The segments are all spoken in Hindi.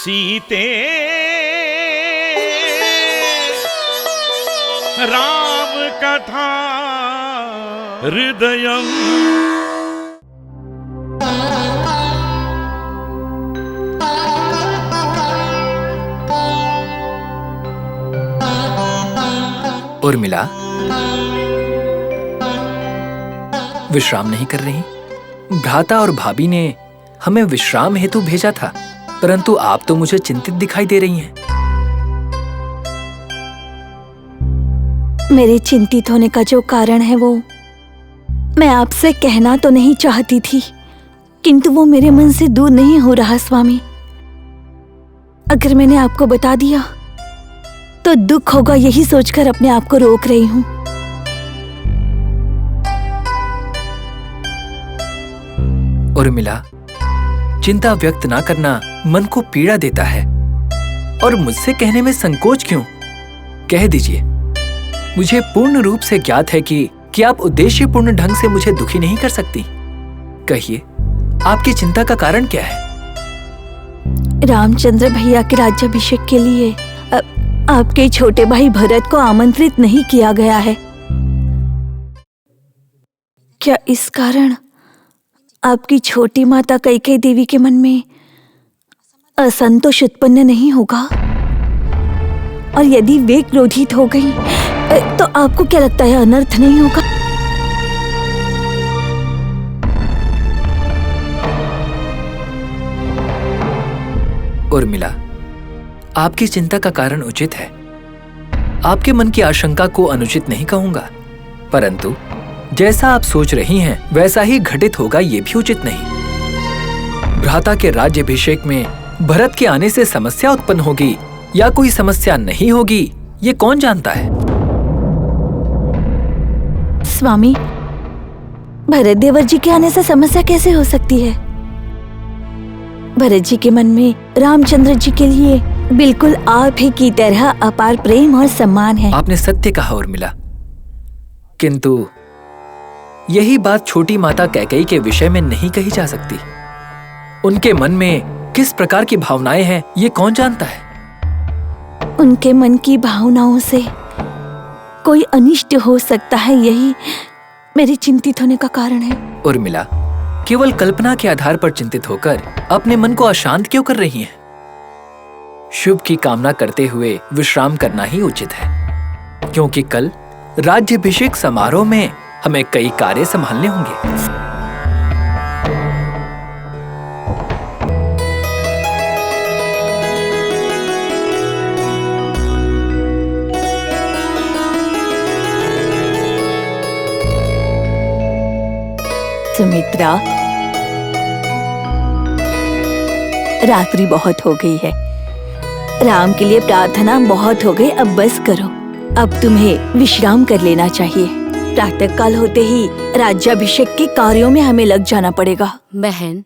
सीते राम कथा हृदयम्। उर्मिला, विश्राम नहीं कर रही? भ्राता और भाभी ने हमें विश्राम हेतु भेजा था, परंतु आप तो मुझे चिंतित दिखाई दे रही हैं। मेरे चिंतित होने का जो कारण है वो मैं आपसे कहना तो नहीं चाहती थी, किंतु वो मेरे मन से दूर नहीं हो रहा स्वामी। अगर मैंने आपको बता दिया तो दुख होगा, यही सोचकर अपने आप को रोक रही हूं। उर्मिला, चिंता व्यक्त ना करना मन को पीड़ा देता है, और मुझसे कहने में संकोच क्यों? कह दीजिए। मुझे पूर्ण रूप से ज्ञात है कि आप उद्देश्यपूर्ण ढंग से मुझे दुखी नहीं कर सकती। कहिए, आपकी चिंता का कारण क्या है? रामचंद्र भैया के राज्याभिषेक के लिए आपके छोटे भाई भरत को आमंत्रित नहीं किया गया है। क्या इस कारण आपकी छोटी माता कैकेयी देवी के मन में असंतोष उत्पन्न नहीं होगा? और यदि वे क्रोधित हो गई तो आपको क्या लगता है, अनर्थ नहीं होगा? उर्मिला, आपकी चिंता का कारण उचित है। आपके मन की आशंका को अनुचित नहीं कहूंगा, परंतु जैसा आप सोच रही हैं वैसा ही घटित होगा ये भी उचित नहीं। भ्राता के राज्याभिषेक में भरत के आने से समस्या उत्पन्न होगी या कोई समस्या नहीं होगी, ये कौन जानता है? स्वामी, भरत देवर जी के आने से समस्या कैसे हो सकती है? भरत जी के मन में रामचंद्र जी के लिए बिल्कुल आप ही की तरह अपार प्रेम और सम्मान है। आपने सत्य कहा उर्मिला, किंतु यही बात छोटी माता कैकेयी के विषय में नहीं कही जा सकती। उनके मन में किस प्रकार की भावनाएं हैं ये कौन जानता है? उनके मन की भावनाओं से कोई अनिष्ट हो सकता है, यही मेरे चिंतित होने का कारण है। उर्मिला, केवल कल्पना के आधार पर चिंतित होकर अपने मन को अशांत क्यों कर रही हैं? शुभ की कामना करते हुए विश्राम करना ही उचित है, क्योंकि कल राज्याभिषेक समारोह में हमें कई कार्य संभालने होंगे। सुमित्रा, रात्रि बहुत हो गई है। राम के लिए प्रार्थना बहुत हो गई, अब बस करो। अब तुम्हें विश्राम कर लेना चाहिए। प्रातः काल होते ही राज्याभिषेक के कार्यों में हमें लग जाना पड़ेगा। बहन,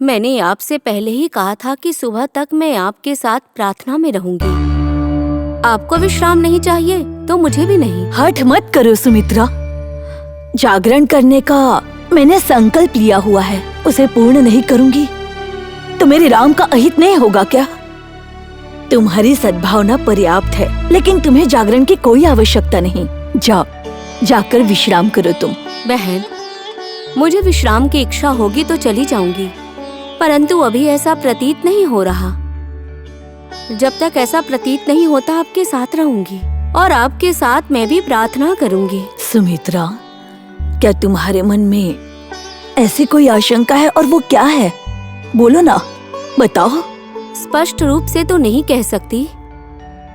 मैंने आपसे पहले ही कहा था कि सुबह तक मैं आपके साथ प्रार्थना में रहूंगी। आपको विश्राम नहीं चाहिए तो मुझे भी नहीं। हठ मत करो सुमित्रा। जागरण करने का मैंने संकल्प लिया हुआ है, उसे पूर्ण नहीं करूंगी तो मेरे राम का अहित नहीं होगा क्या? तुम्हारी सद्भावना पर्याप्त है, लेकिन तुम्हें जागरण की कोई आवश्यकता नहीं। जाओ, जाकर विश्राम करो तुम। बहन, मुझे विश्राम की इच्छा होगी तो चली जाऊंगी, परंतु अभी ऐसा प्रतीत नहीं हो रहा। जब तक ऐसा प्रतीत नहीं होता आपके साथ रहूंगी और आपके साथ मैं भी प्रार्थना करूंगी। सुमित्रा, क्या तुम्हारे मन में ऐसी कोई आशंका है, और वो क्या है? बोलो ना, बताओ। स्पष्ट रूप से तो नहीं कह सकती,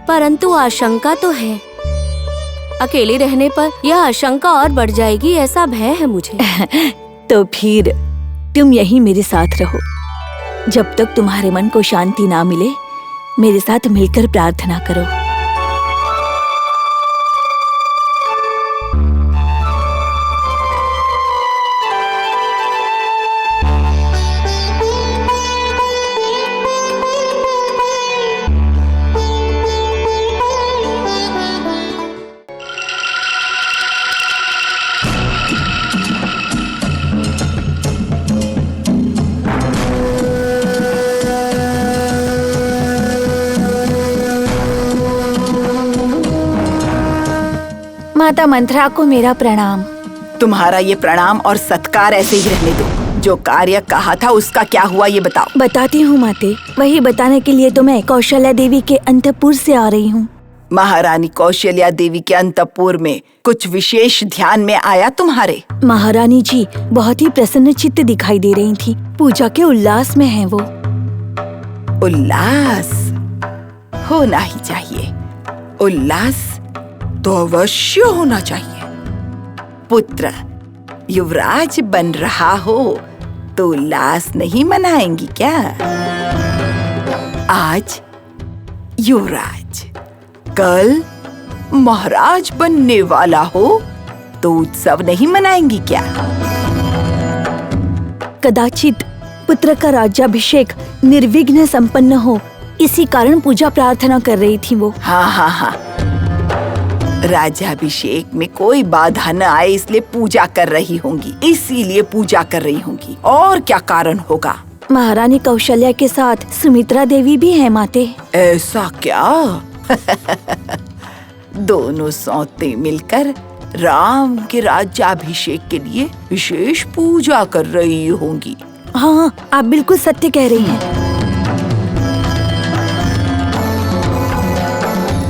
परंतु आशंका तो है। अकेले रहने पर यह आशंका और बढ़ जाएगी, ऐसा भय है मुझे। तो फिर तुम यहीं मेरे साथ रहो। जब तक तुम्हारे मन को शांति ना मिले, मेरे साथ मिलकर प्रार्थना करो। माता मंत्रा को मेरा प्रणाम। तुम्हारा ये प्रणाम और सत्कार ऐसे ही रहने दो। जो कार्य कहा था उसका क्या हुआ ये बताओ। बताती हूँ माते। वही बताने के लिए तो मैं कौशल्या देवी के अंतपुर से आ रही हूँ। महारानी कौशल्या देवी के अंतपुर में कुछ विशेष ध्यान में आया तुम्हारे? महारानी जी बहुत ही प्रसन्न चित्त दिखाई दे रही थी। पूजा के उल्लास में हैं वो। उल्लास होना ही चाहिए। उल्लास तो अवश्य होना चाहिए। पुत्र युवराज बन रहा हो तो उल्लास नहीं मनाएंगी क्या? आज युवराज, कल महाराज बनने वाला हो तो उत्सव नहीं मनाएंगी क्या? कदाचित पुत्र का राज्याभिषेक निर्विघ्न संपन्न हो, इसी कारण पूजा प्रार्थना कर रही थी वो। हाँ, राज्याभिषेक में कोई बाधा न आए इसलिए पूजा कर रही होंगी। इसीलिए पूजा कर रही होंगी। और क्या कारण होगा? महारानी कौशल्या के साथ सुमित्रा देवी भी है माते। ऐसा क्या? दोनों सौतें मिलकर राम के राज्याभिषेक के लिए विशेष पूजा कर रही होंगी। हाँ, आप बिल्कुल सत्य कह रही हैं।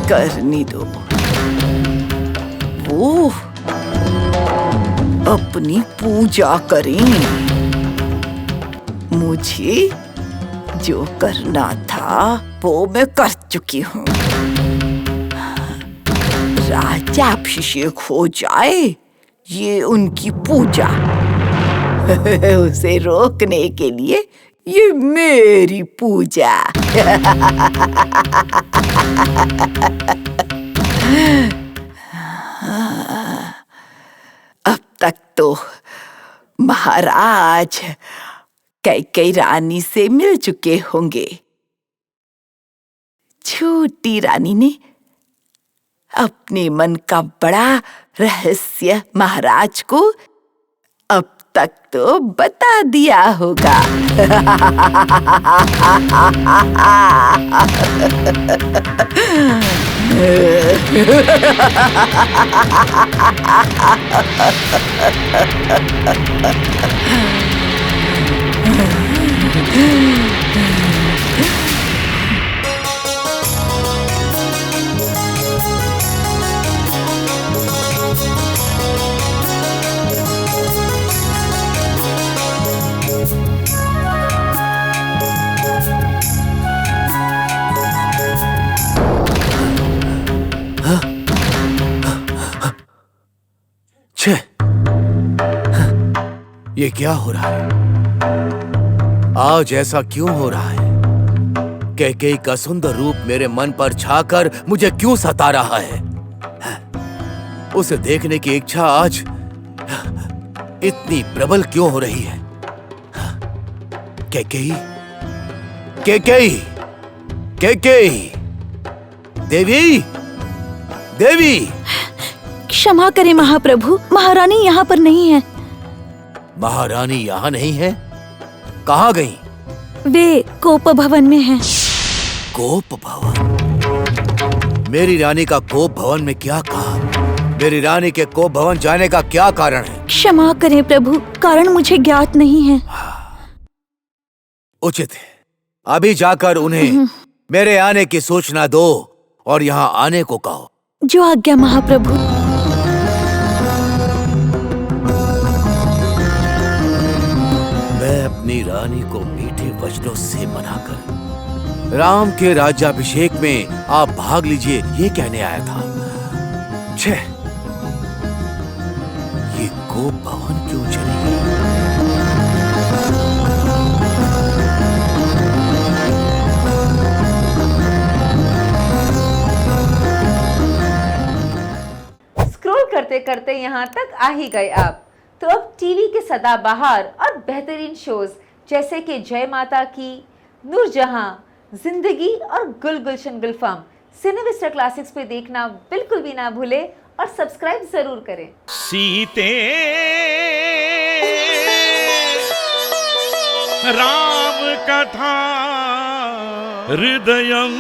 करने दो। वो अपनी पूजा करें। मुझे जो करना था वो मैं कर चुकी हूँ। राज्याभिषेक हो जाए ये उनकी पूजा। उसे रोकने के लिए ये मेरी पूजा। अब तक तो महाराज कैकेयी रानी से मिल चुके होंगे। छोटी रानी ने अपने मन का बड़ा रहस्य महाराज को अब तक तो बता दिया होगा। ये क्या हो रहा है? आज ऐसा क्यों हो रहा है? कैकेयी का सुंदर रूप मेरे मन पर छाकर मुझे क्यों सता रहा है? उसे देखने की इच्छा आज इतनी प्रबल क्यों हो रही है? कैकेयी, कैकेयी, कैकेयी, देवी, देवी! क्षमा करें महाप्रभु, महारानी यहाँ पर नहीं है। महारानी यहाँ नहीं है? कहाँ गई? वे कोप भवन में हैं। कोप भवन? मेरी रानी का कोप भवन में क्या काम? मेरी रानी के कोप भवन जाने का क्या कारण है? क्षमा करें प्रभु, कारण मुझे ज्ञात नहीं है। उचित है, अभी जाकर उन्हें मेरे आने की सूचना दो और यहाँ आने को कहो। जो आज्ञा महाप्रभु। मैं अपनी रानी को मीठे वचनों से मनाकर राम के राज्याभिषेक में आप भाग लीजिए ये कहने आया था। छे, ये कोप भवन क्यों चली गई? स्क्रॉल करते करते यहाँ तक आ ही गए आप। तो अब टीवी के सदाबहार और बेहतरीन शोज जैसे कि जय माता की, नूरजहां, जिंदगी और गुल गुलशन गुलफाम सिनेविस्टा क्लासिक्स पे देखना बिल्कुल भी ना भूले और सब्सक्राइब जरूर करें। सीते राम कथा हृदयं